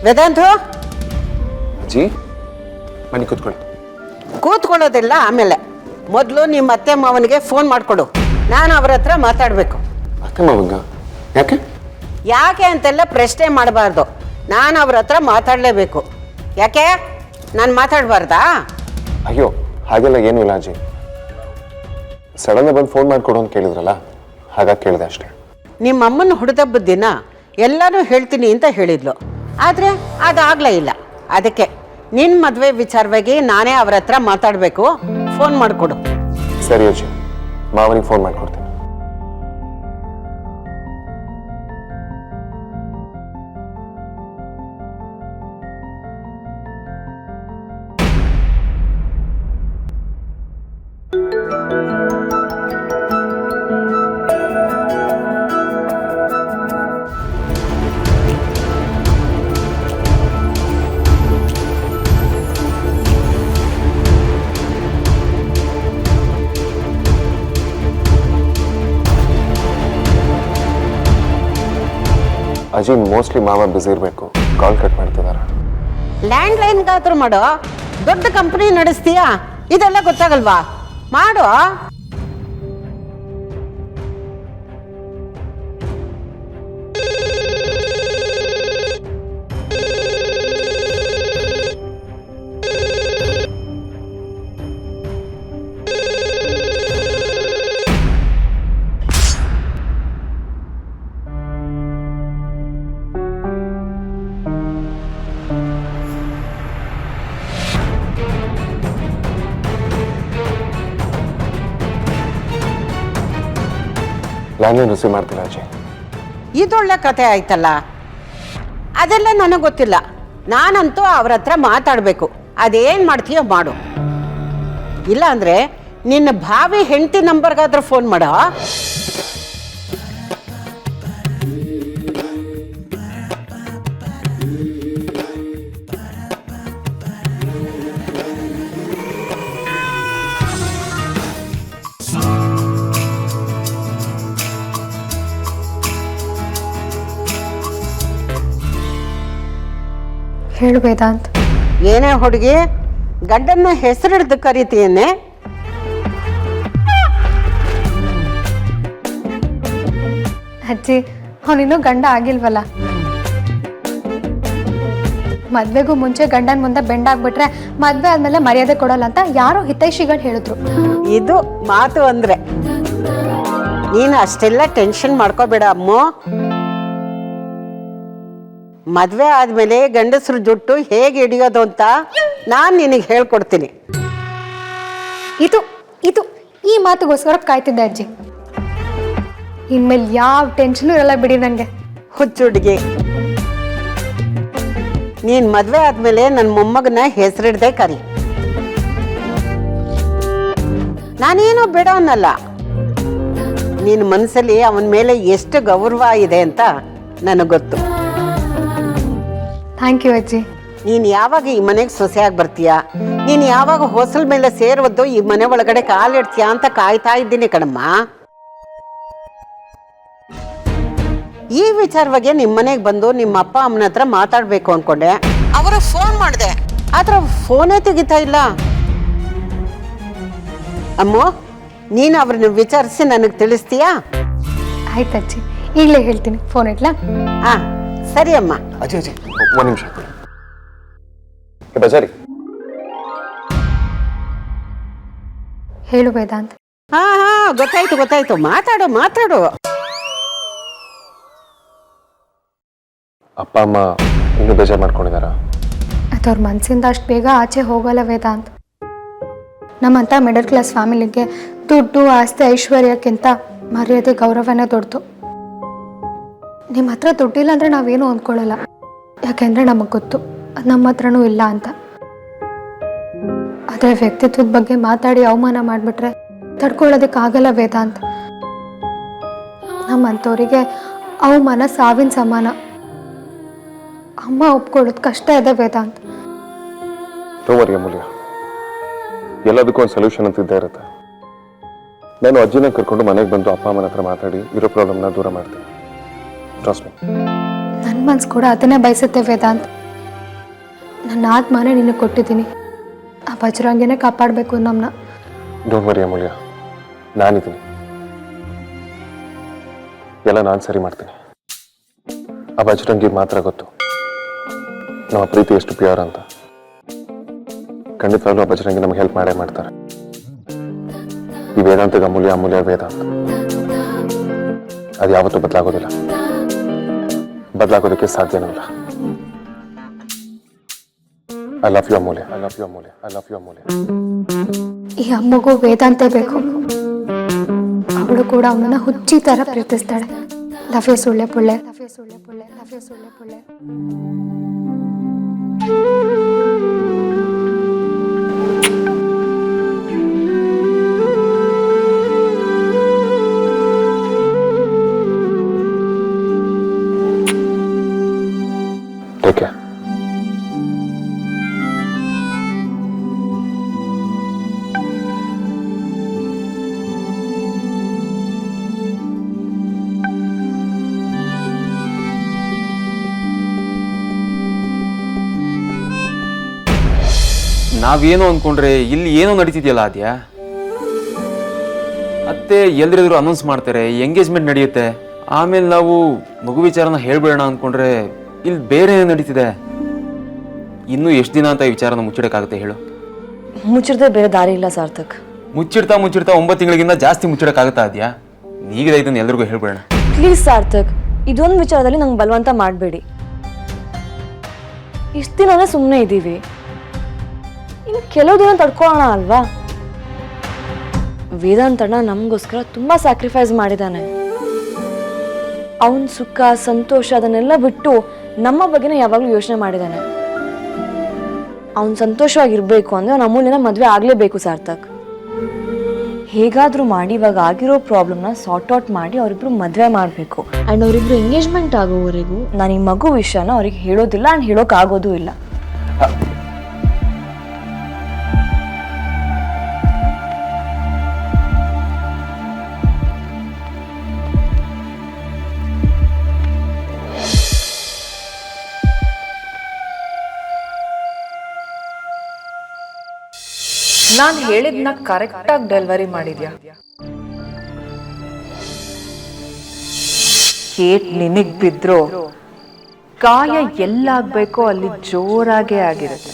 Vedantu G ಬನ್ನಿ ಕೂತ್ಕೊಳ್ಳಿ. ಕೂತ್ಕೊಳ್ಳೋದಿಲ್ಲ, ಆಮೇಲೆ ಮೊದಲು ನಿಮ್ಮ ಅತ್ತೆ ಮಾವನಿಗೆ ಫೋನ್ ಮಾಡಿಕೊಡು. ನಾನು ಅವ್ರ ಹತ್ರ ಮಾತಾಡಬೇಕು. ಅತ್ತೆ ಮಾವಂಗ ಯಾಕೆ? ಯಾಕೆ ಅಂತೆಲ್ಲ ಪ್ರಶ್ನೆ ಮಾಡಬಾರ್ದು. ನಾನು ಅವ್ರ ಹತ್ರ ಮಾತಾಡಲೇಬೇಕು. ಯಾಕೆ ನಾನು ಮಾತಾಡಬಾರ್ದಾ? ಅಯ್ಯೋ ಹಾಗೆಲ್ಲ ಏನೂ ಇಲ್ಲ ಅಜ್ಜಿ. ಸಡನ್ ಬಂದು ಫೋನ್ ಮಾಡಿಕೊಡು ಅಂತ ಕೇಳಿದ್ರಲ್ಲ, ಹಾಗಾಗಿ ಕೇಳಿದೆ ಅಷ್ಟೇ. ನಿಮ್ಮ ಅಮ್ಮನ ಹುಡ್ದಬ್ಬದ ದಿನ ಎಲ್ಲನೂ ಹೇಳ್ತೀನಿ ಅಂತ ಹೇಳಿದ್ಲು, ಆದರೆ ಅದಾಗಲೇ ಇಲ್ಲ. ಅದಕ್ಕೆ ನಿನ್ನ ಮದುವೆ ವಿಚಾರವಾಗಿ ನಾನೇ ಅವ್ರ ಹತ್ರ ಮಾತಾಡಬೇಕು. ಫೋನ್ ಮಾಡಿಕೊಡು. ಸರಿ ಅಜ್ಜಿ, ಮಾವನಿಗೆ ಫೋನ್ ಮಾಡಿಕೊಡ್ತೀನಿ. ಅಜ್ಜಿ ಮೋಸ್ಟ್ಲಿ ಮಾವ ಬ್ಯುಸಿ ಇರಬೇಕು, ಕಾಲ್ ಕಟ್ ಮಾಡ್ತಿದ್ದಾರೆ. ಲ್ಯಾಂಡ್ಲೈನ್ಗಾದ್ರೂ ಮಾಡೋ. ದೊಡ್ಡ ಕಂಪ್ನಿ ನಡೆಸ್ತೀಯಾ? ಇದೆಲ್ಲ ಗೊತ್ತಾಗಲ್ವಾ? ಮಾಡು. ಲ್ಯಾಂಡ್ಲೈನ್ ರಿಸೀವ್ ಮಾಡ್ತೀರಾ ಅಜ್ಜಿ? ಇದೊಳ್ಳೆ ಕತೆ ಆಯ್ತಲ್ಲ. ಅದೆಲ್ಲ ನನಗೆ ಗೊತ್ತಿಲ್ಲ. ನಾನಂತೂ ಅವ್ರ ಹತ್ರ ಮಾತಾಡಬೇಕು. ಅದೇನು ಮಾಡ್ತೀಯೋ ಮಾಡು. ಇಲ್ಲ ಅಂದರೆ ನಿನ್ನ ಭಾವಿ ಹೆಂಡತಿ ನಂಬರ್ಗಾದ್ರೂ ಫೋನ್ ಮಾಡೋ. ಹೇಳು ವೇದಾಂತ್. ಏನೇ ಹುಡುಗಿ, ಗಂಡನ್ನ ಹೆಸರಿಡ್ದು ಕರಿತೀಯನ್ನೇ? ಅಜ್ಜಿ, ಅವನಿನ್ನೂ ಗಂಡ ಆಗಿಲ್ವಲ್ಲ. ಮದ್ವೆಗೂ ಮುಂಚೆ ಗಂಡನ ಮುಂದೆ ಬೆಂಡಾಗ್ಬಿಟ್ರೆ ಮದ್ವೆ ಆದ್ಮೇಲೆ ಮರ್ಯಾದೆ ಕೊಡಲ್ಲ ಅಂತ ಯಾರೋ ಹಿತೈಷಿಗಳು ಹೇಳಿದ್ರು. ಇದು ಮಾತು ಅಂದ್ರೆ. ನೀನು ಅಷ್ಟೆಲ್ಲ ಟೆನ್ಷನ್ ಮಾಡ್ಕೋಬೇಡ ಅಮ್ಮು. ಮದುವೆ ಆದಮೇಲೆ ಗಂಡಸರು ಜುಟ್ಟು ಹೇಗೆ ಹಿಡಿಯೋದು ಅಂತ ನಾನು ನಿನಗೆ ಹೇಳ್ಕೊಡ್ತೀನಿ. ಇದು ಇದು ಈ ಮಾತುಗೋಸ್ಕರ ಕಾಯ್ತಿದ್ದೆ ಅಜ್ಜಿ. ಇನ್ಮೇಲೆ ಯಾವ ಟೆನ್ಷನ್ ಇರಲ್ಲ ಬಿಡಿ ನನಗೆ. ಹುಚ್ಚುಡ್ಗಿ, ನೀನು ಮದುವೆ ಆದಮೇಲೆ ನನ್ನ ಮೊಮ್ಮಗನ ಹೆಸರಿಡ್ದೆ ಕರಿ. ನಾನೇನು ಬೇಡ ಅನ್ನಲ್ಲ. ನಿನ್ನ ಮನಸ್ಸಲ್ಲಿ ಅವನ ಮೇಲೆ ಎಷ್ಟು ಗೌರವ ಇದೆ ಅಂತ ನನಗೆ ಗೊತ್ತು. ಥ್ಯಾಂಕ್ ಯು ಅಜ್ಜಿ. ನೀನು ಯಾವಾಗ ಈ ಮನೆಗೆ ಸೊಸೆಯಾಗಿ ಬರ್ತೀಯಾ, ನೀನು ಯಾವಾಗ ಹೊಸಲ ಮೇಲೆ ಸೇರುವುದು ಈ ಮನೆ ಒಳಗಡೆ ಕಾಲಿಡ್ತೀಯಾ ಅಂತ ಕಾಯ್ತಾ ಇದ್ದೀನಿ ಕಣಮ್ಮ. ಈ ವಿಚಾರವಾಗಿ ನಿಮ್ಮ ಮನೆಗೆ ಬಂದು ನಿಮ್ಮ ಅಪ್ಪ ಅಮ್ಮನ ಹತ್ರ ಮಾತಾಡಬೇಕು ಅಂದ್ಕೊಂಡೆ. ಅವರು ಫೋನ್ ಮಾಡಿದೆ, ಆದ್ರೆ ಫೋನೇ ತೆಗಿತಾ ಇಲ್ಲ. ಅಮ್ಮೋ, ನೀನು ಅವ್ರನ್ನ ವಿಚಾರಿಸಿ ನನಗೆ ತಿಳಿಸ್ತೀಯಾ? ಆಯ್ತು ಅಜ್ಜಿ, ಈಗಲೇ ಹೇಳ್ತೀನಿ. ಫೋನ್ ಇಡ್ಲಾ? ಹಾಂ ಸರಿ ಅಮ್ಮ. ಅಜ್ಜಿ ಅಜ್ಜಿ ಒಂದು ನಿಮಿಷ ಬಜಾರಿ. ಹೇಳು ವೇದಾಂತ್. ಹಾಂ ಗೊತ್ತಾಯ್ತು ಗೊತ್ತಾಯ್ತು. ಮಾತಾಡು ಮಾತಾಡು. ಅಪ್ಪ ಅಮ್ಮ ಇನ್ನೂ ಬೇಜಾರು ಮಾಡ್ಕೊಂಡಿದ್ದಾರಾ? ಅದವ್ರ ಮನಸ್ಸಿಂದ ಅಷ್ಟು ಬೇಗ ಆಚೆ ಹೋಗಲ್ಲ ವೇದಾಂತ್. ನಮ್ಮಂಥ ಮಿಡಲ್ ಕ್ಲಾಸ್ ಫ್ಯಾಮಿಲಿಗೆ ದುಡ್ಡು ಆಸ್ತಿ ಐಶ್ವರ್ಯಕ್ಕಿಂತ ಮರ್ಯಾದೆ ಗೌರವನೇ ದೊಡ್ಡದು. ನಿಮ್ಮ ಹತ್ರ ದುಡ್ಡಿಲ್ಲ ಅಂದರೆ ನಾವೇನು ಅಂದ್ಕೊಳ್ಳಲ್ಲ. ಯಾಕೆಂದರೆ ನಮಗೆ ಗೊತ್ತು ನಮ್ಮ ಹತ್ರನೂ ಇಲ್ಲ ಅಂತ. ಆದರೆ ವ್ಯಕ್ತಿತ್ವದ ಬಗ್ಗೆ ಮಾತಾಡಿ ಅವಮಾನ ಮಾಡಿಬಿಟ್ರೆ ತಡ್ಕೊಳ್ಳೋದಕ್ಕಾಗಲ್ಲ ವೇದಾಂತ್. ನಮ್ಮಂಥವ್ರಿಗೆ ಅವಮಾನ ಸಾವಿನ ಸಮಾನ. ಅಮ್ಮ ಒಪ್ಕೊಳ್ಳೋದು ಕಷ್ಟ ಇದೆ ವೇದಾಂತ್. ಅಮೂಲ್ಯ, ಎಲ್ಲದಕ್ಕೂ ಒಂದು ಸೊಲ್ಯೂಷನ್ ಅಂತ ಇದ್ದೇ ಇರುತ್ತೆ. ನಾನು ಅಜ್ಜಿನ ಕರ್ಕೊಂಡು ಮನೆಗೆ ಬಂದು ಅಪ್ಪ ಅಮ್ಮನ ಹತ್ರ ಮಾತಾಡಿ ಇರೋ ಪ್ರಾಬ್ಲಮ್ನ ದೂರ ಮಾಡ್ತೀನಿ. Trust me. ನನ್ನ ಮನ್ಸು ಕೂಡ ಅದನ್ನೇ ಬಯಸುತ್ತೆ ವೇದಾಂತ್. ನನ್ನ ಆತ್ಮನೇ ನಿನಗೆ ಕೊಟ್ಟಿದ್ದೀನಿ. ಆ ಬಜರಂಗಿನೇ ಕಾಪಾಡಬೇಕು ನಮ್ಮನ್ನ. ಡೋಂಟ್ ವರಿ ಅಮೂಲ್ಯ, ನಾನಿದ್ದೀನಿ. ಎಲ್ಲ ನಾನು ಸರಿ ಮಾಡ್ತೀನಿ. ಆ ಬಜರಂಗಿ ಮಾತ್ರ ಗೊತ್ತು ನಮ್ಮ ಪ್ರೀತಿ ಎಷ್ಟು ಪ್ಯೂರ್ ಅಂತ. ಖಂಡಿತವಾಗ್ಲೂ ಆ ಬಜರಂಗಿ ನಮ್ಗೆ ಹೆಲ್ಪ್ ಮಾಡೇ ಮಾಡ್ತಾರೆ. ಈ ವೇದಾಂತಗೆ ಅಮೂಲ್ಯ, ಅಮೂಲ್ಯ ವೇದಾಂತ. ಅದು ಯಾವತ್ತೂ ಬದಲಾಗೋದಿಲ್ಲ, ಬದಲಾಗೋದಕ್ಕೆ ಸಾಧ್ಯನೂ ಇಲ್ಲ. I love you Amulya, I love you Amulya, I love you Amulya. ಈ ಅಮ್ಮಗೂ ವೇದಾಂತ ಬೇಕು. ಅವಳು ಕೂಡ ಅವನನ್ನ ಹುಚ್ಚಿ ತರ ಪ್ರೀತಿಸ್ತಾಳೆ. Love you Sulle ಪುಳ್ಳೆ, love you Sulle ಪುಳ್ಳೆ, love you Sulle ಪುಳ್ಳೆ. Take care. ನಾವೇನೋ ಅಂದ್ಕೊಂಡ್ರೆ ಇಲ್ಲಿ ಏನೋ ನಡೀತಿದೆಯಲ್ಲ ಆದ್ಯಾ. ಅತ್ತೆ ಎಲ್ರಿದ್ರು ಅನೌನ್ಸ್ ಮಾಡ್ತಾರೆ, ಎಂಗೇಜ್ಮೆಂಟ್ ನಡೆಯುತ್ತೆ, ಆಮೇಲೆ ನಾವು ಮಗು ವಿಚಾರನ ಹೇಳ್ಬೇಡ ಅಂದ್ಕೊಂಡ್ರೆ ಇಲ್ಲಿ ಬೇರೆ ಏನು ನಡೀತಿದೆ. ಇನ್ನೂ ಎಷ್ಟು ದಿನ ಅಂತ ಈ ವಿಚಾರನ ಮುಚ್ಚಿಡಕ್ಕಾಗುತ್ತೆ ಹೇಳು? ಮುಚ್ಚಿಡದೆ ಬೇರೆ ದಾರಿ ಇಲ್ಲ ಸಾರ್ಥಕ್. ಮುಚ್ಚಿಡ್ತಾ 9 ತಿಂಗಳಿಗಿಂತ ಜಾಸ್ತಿ ಮುಚ್ಚಿಡಕ್ಕಾಗುತ್ತಾ ಆದ್ಯಾ? ಈಗದ ಇದನ್ನ ಎಲ್ರಿಗೂ ಹೇಳ್ಬೇಡ ಪ್ಲೀಸ್ ಸಾರ್ಥಕ್, ಇದೊಂದು ವಿಚಾರದಲ್ಲಿ ನಂಗೆ ಬಲವಂತ ಮಾಡಬೇಡಿ. ಇಷ್ಟು ದಿನನೇ ಸುಮ್ಮನೆ ಇದ್ದೀವಿ, ಇನ್ನು ಕೆಲವು ದಿನ ತಡ್ಕೊಳ್ಳೋಣ ಅಲ್ವಾ? ವೇದಾಂತಣ್ಣ ನಮಗೋಸ್ಕರ ತುಂಬ ಸ್ಯಾಕ್ರಿಫೈಸ್ ಮಾಡಿದ್ದಾನೆ. ಅವನ ಸುಖ ಸಂತೋಷ ಅದನ್ನೆಲ್ಲ ಬಿಟ್ಟು ನಮ್ಮ ಬಗ್ಗೆನೇ ಯಾವಾಗಲೂ ಯೋಚನೆ ಮಾಡಿದ್ದಾನೆ. ಅವನು ಸಂತೋಷವಾಗಿರ್ಬೇಕು ಅಂದರೆ ಅವನ ಅಮೂಲ್ಯನ ಮದುವೆ ಆಗಲೇಬೇಕು ಸಾರ್ಥಕ್. ಹೇಗಾದರೂ ಮಾಡಿ ಇವಾಗ ಆಗಿರೋ ಪ್ರಾಬ್ಲಮ್ನ ಸಾರ್ಟ್ ಔಟ್ ಮಾಡಿ ಅವರಿಬ್ರು ಮದುವೆ ಮಾಡಬೇಕು. ಆ್ಯಂಡ್ ಅವರಿಬ್ರು ಎಂಗೇಜ್ಮೆಂಟ್ ಆಗೋವರೆಗೂ ನಾನು ಈ ಮಗು ವಿಷಯನ ಅವ್ರಿಗೆ ಹೇಳೋದಿಲ್ಲ ಆ್ಯಂಡ್ ಹೇಳೋಕ್ಕಾಗೋದೂ ಇಲ್ಲ. ನಾನು ಹೇಳಿದ್ನ ಕರೆಕ್ಟಾಗಿ ಡೆಲಿವರಿ ಮಾಡಿದ್ಯಾ? ಏಟ್ ನಿನಗ್ ಬಿದ್ರೋ ಗಾಯ ಎಲ್ಲಾಗ್ಬೇಕೋ ಅಲ್ಲಿ ಜೋರಾಗೇ ಆಗಿರುತ್ತೆ.